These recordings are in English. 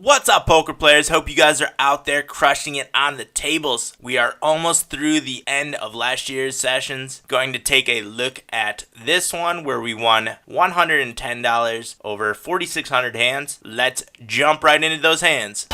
What's up, poker players? Hope you guys are out there crushing it on the tables. We are almost through the end of last year's sessions. Going to take a look at this one where we won $110 over 4,600 hands. Let's jump right into those hands.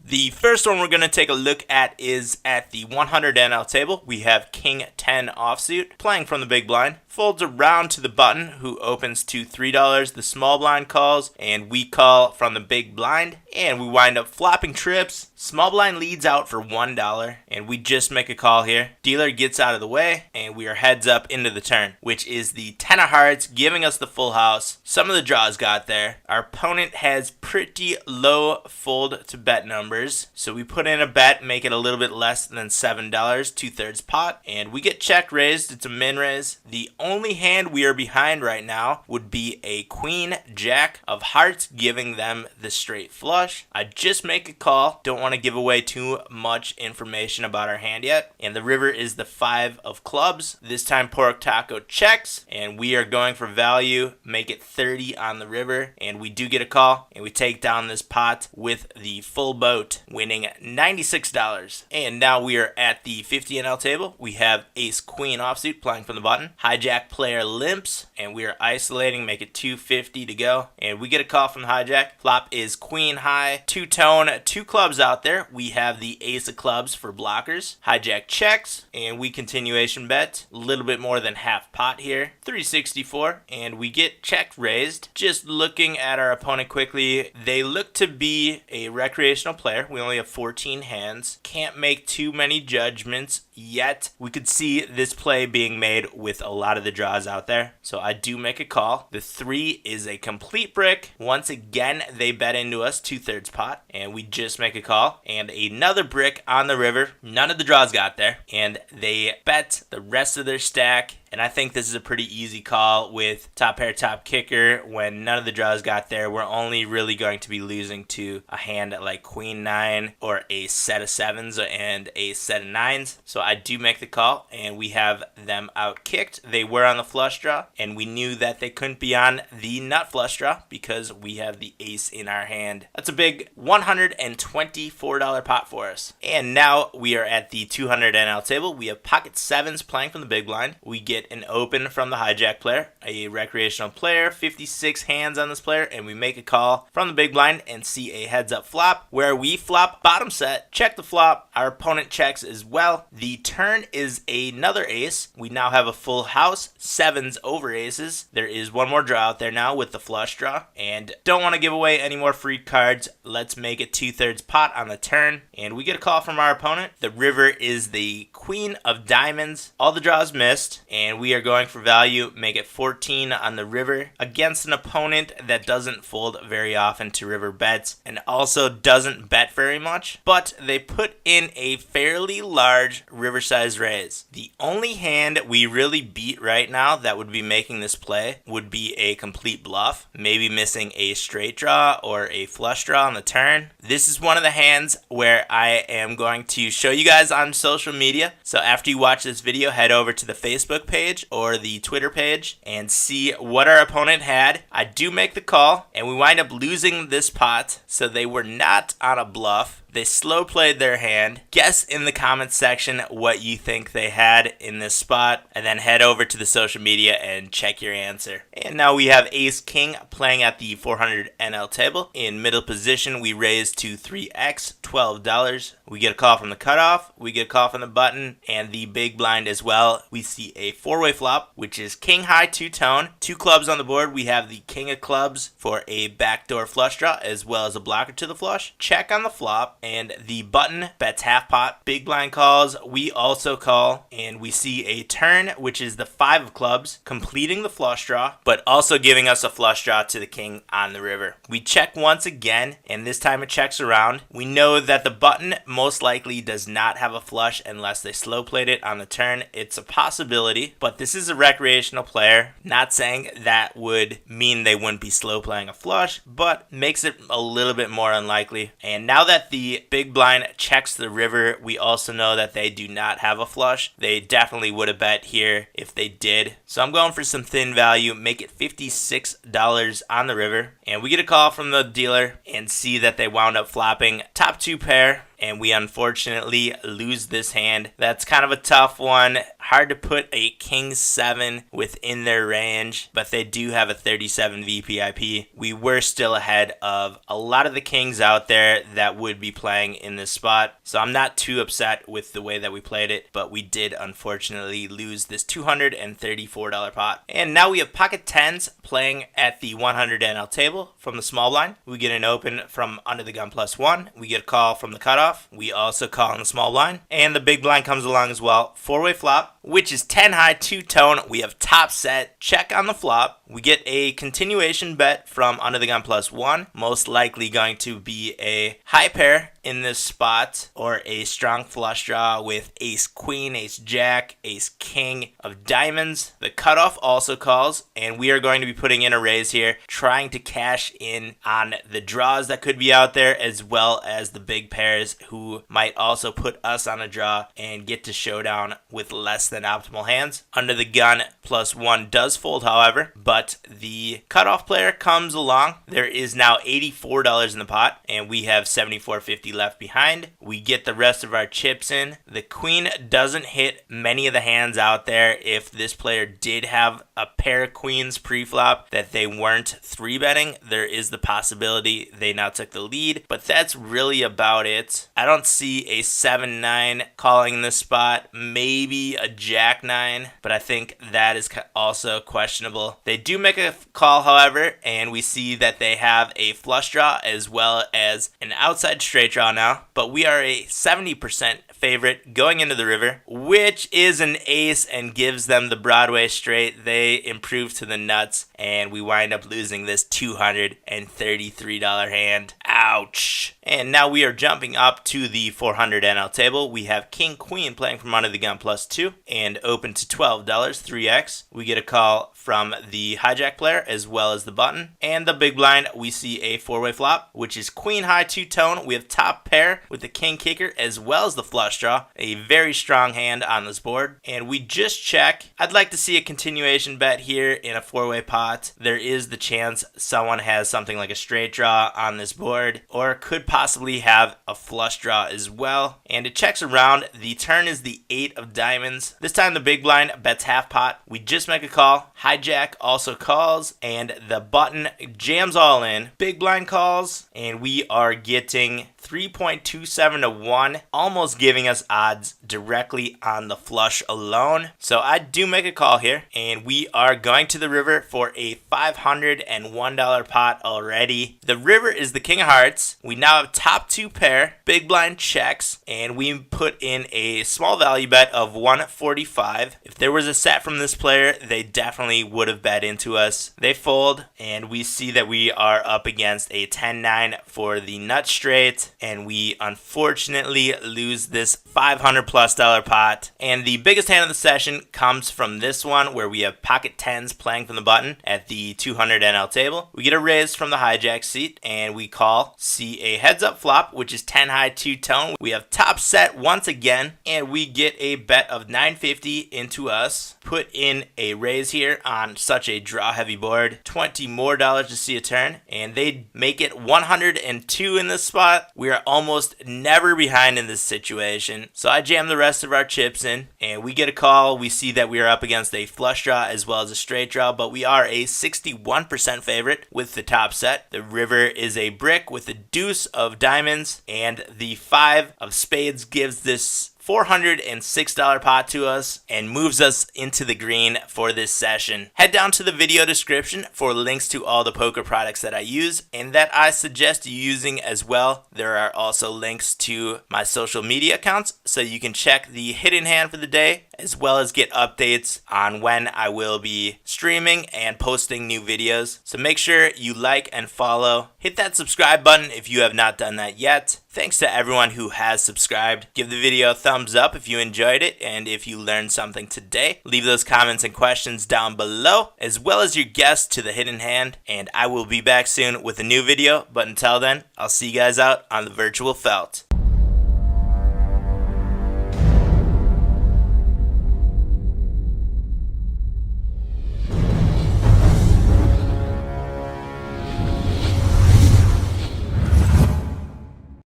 The first one we're going to take a look at is at the 100 NL table. We have King 10 offsuit playing from the big blind. Folds around to the button, who opens to $3. The small blind calls, and we call from the big blind. And we wind up flopping trips. Small blind leads out for $1, and we just make a call here. Dealer gets out of the way, and we are heads up into the turn, which is the 10 of hearts, giving us the full house. Some of the draws got there. Our opponent has pretty low fold to bet numbers, so we put in a bet, make it a little bit less than $7, 2/3 pot, and we get check raised. It's a min raise. The only hand we are behind right now would be a queen jack of hearts, giving them the straight flush. I just make a call. Don't want to give away too much information about our hand yet. And the river is the 5 of clubs. This time Pork Taco checks, and we are going for value. Make it 30 on the river, and we do get a call, and we take down this pot with the full boat, winning $96. And now we are at the 50 NL table. We have ace queen offsuit playing from the button. Hijack player limps, and we are isolating, make it 250 to go, and we get a call from the hijack. Flop is queen high, two-tone, 2 clubs out there. We have the ace of clubs for blockers. Hijack checks, and we continuation bet. A little bit more than half pot here. 364, and we get check raised. Just looking at our opponent quickly, they look to be a recreational player. We only have 14 hands. Can't make too many judgments yet. We could see this play being made with a lot of the draws out there, so I do make a call. The 3 is a complete brick. Once again, they bet into us, 2/3 pot, and we just make a call. And another brick on the river. None of the draws got there, and they bet the rest of their stack. And I think this is a pretty easy call with top pair, top kicker. When none of the draws got there, we're only really going to be losing to a hand like queen 9 or a set of 7s and a set of 9s. So I do make the call, and we have them out kicked. They were on the flush draw, and we knew that they couldn't be on the nut flush draw because we have the ace in our hand. That's a big $124 pot for us. And now we are at the 200 NL table. We have pocket 7s playing from the big blind. We get an open from the hijack player, a recreational player, 56 hands on this player, and we make a call from the big blind and see a heads up flop where we flop bottom set, check the flop. Our opponent checks as well. The turn is another ace. We now have a full house, 7s over aces. There is one more draw out there now with the flush draw, and don't want to give away any more free cards. Let's make it 2/3 pot on the turn, and we get a call from our opponent. The river is the queen of diamonds. All the draws missed, and we are going for value. Make it 14 on the river against an opponent that doesn't fold very often to river bets and also doesn't bet very much, but they put in a fairly large river size raise. The only hand we really beat right now that would be making this play would be a complete bluff, maybe missing a straight draw or a flush draw on the turn. This is one of the hands where I am going to show you guys on social media. So after you watch this video, head over to the Facebook page or the Twitter page and see what our opponent had. I do make the call, and we wind up losing this pot, so they were not on a bluff. They slow played their hand. Guess in the comments section what you think they had in this spot, and then head over to the social media and check your answer. And now we have ace king playing at the 400 NL table. In middle position, we raise to 3x, $12. We get a call from the cutoff, we get a call from the button, and the big blind as well. We see a 4-way flop, which is king high, 2-tone, 2 clubs on the board. We have the king of clubs for a backdoor flush draw as well as a blocker to the flush. Check on the flop, and the button bets half pot. Big blind calls, we also call, and we see a turn, which is the 5 of clubs, completing the flush draw, but also giving us a flush draw to the king on the river. We check once again, and this time it checks around. We know that the button most likely does not have a flush unless they slow played it on the turn. It's a possibility, but this is a recreational player. Not saying that would mean they wouldn't be slow playing a flush, but makes it a little bit more unlikely. And now that the the big blind checks the river, we also know that they do not have a flush. They definitely would have bet here if they did. So I'm going for some thin value, make it $56 on the river. And we get a call from the dealer and see that they wound up flopping top 2 pair. And we unfortunately lose this hand. That's kind of a tough one. Hard to put a king 7 within their range, but they do have a 37 VPIP. We were still ahead of a lot of the kings out there that would be playing in this spot. So I'm not too upset with the way that we played it, but we did unfortunately lose this $234 pot. And now we have pocket 10s playing at the 100 NL table from the small blind. We get an open from under the gun +1. We get a call from the cutoff. We also call on the small blind, and the big blind comes along as well. 4-way flop, which is 10 high, 2 tone. We have top set, check on the flop. We get a continuation bet from under the gun +1, most likely going to be a high pair in this spot, or a strong flush draw with ace queen, ace jack, ace king of diamonds. The cutoff also calls, and we are going to be putting in a raise here, trying to cash in on the draws that could be out there, as well as the big pairs who might also put us on a draw and get to showdown with less than optimal hands. Under the gun +1 does fold, however, but the cutoff player comes along. There is now $84 in the pot, and we have $74.50 left behind. We get the rest of our chips in. The queen doesn't hit many of the hands out there. If this player did have a pair of queens pre-flop that they weren't 3-betting, there is the possibility they now took the lead, but that's really about it. I don't see a 7-9 calling this spot, maybe a jack-9, but I think that is also questionable. They do make a call, however, and we see that they have a flush draw as well as an outside straight draw now, but we are a 70% favorite going into the river, which is an ace and gives them the Broadway straight. They improve to the nuts, and we wind up losing this $233 hand. Ouch. And now we are jumping up to the 400 NL table. We have king queen playing from under the gun +2 and open to $12, 3x. We get a call from the hijack player as well as the button. And the big blind, we see a 4-way flop, which is queen high, 2 tone. We have top pair with the king kicker as well as the flush draw. A very strong hand on this board. And we just check. I'd like to see a continuation bet here in a 4-way pot. There is the chance someone has something like a straight draw on this board, or could possibly have a flush draw as well. And it checks around. The turn is the 8 of diamonds. This time the big blind bets half pot. We just make a call. Hijack also calls, and the button jams all in. Big blind calls, and we are getting 3.27 to 1, almost giving us odds directly on the flush alone. So I do make a call here, and we are going to the river for a $501 pot already. The river is the king of hearts. We now have top 2 pair, big blind checks, and we put in a small value bet of 145. If there was a set from this player, they definitely would have bet into us. They fold, and we see that we are up against a 10-9 for the nut straight, and we unfortunately lose this $500+ pot. And the biggest hand of the session comes from this one, where we have pocket 10s playing from the button at the 200 NL table. We get a raise from the hijack seat, and we call, see a heads up flop, which is 10 high, 2 tone. We have top set once again, and we get a bet of $950 into us. Put in a raise here on such a draw heavy board, $20 more to see a turn, and they make it 102 in this spot. We are almost never behind in this situation. So I jam the rest of our chips in, and we get a call. We see that we are up against a flush draw as well as a straight draw, but we are a 61% favorite with the top set. The river is a brick with a deuce of diamonds, and the 5 of spades gives this $406 pot to us and moves us into the green for this session. Head down to the video description for links to all the poker products that I use and that I suggest you using as well. There are also links to my social media accounts so you can check the hidden hand for the day as well as get updates on when I will be streaming and posting new videos. So make sure you like and follow. Hit that subscribe button if you have not done that yet. Thanks to everyone who has subscribed. Give the video a thumbs up if you enjoyed it, and if you learned something today, leave those comments and questions down below, as well as your guess to the hidden hand, and I will be back soon with a new video. But until then, I'll see you guys out on the virtual felt.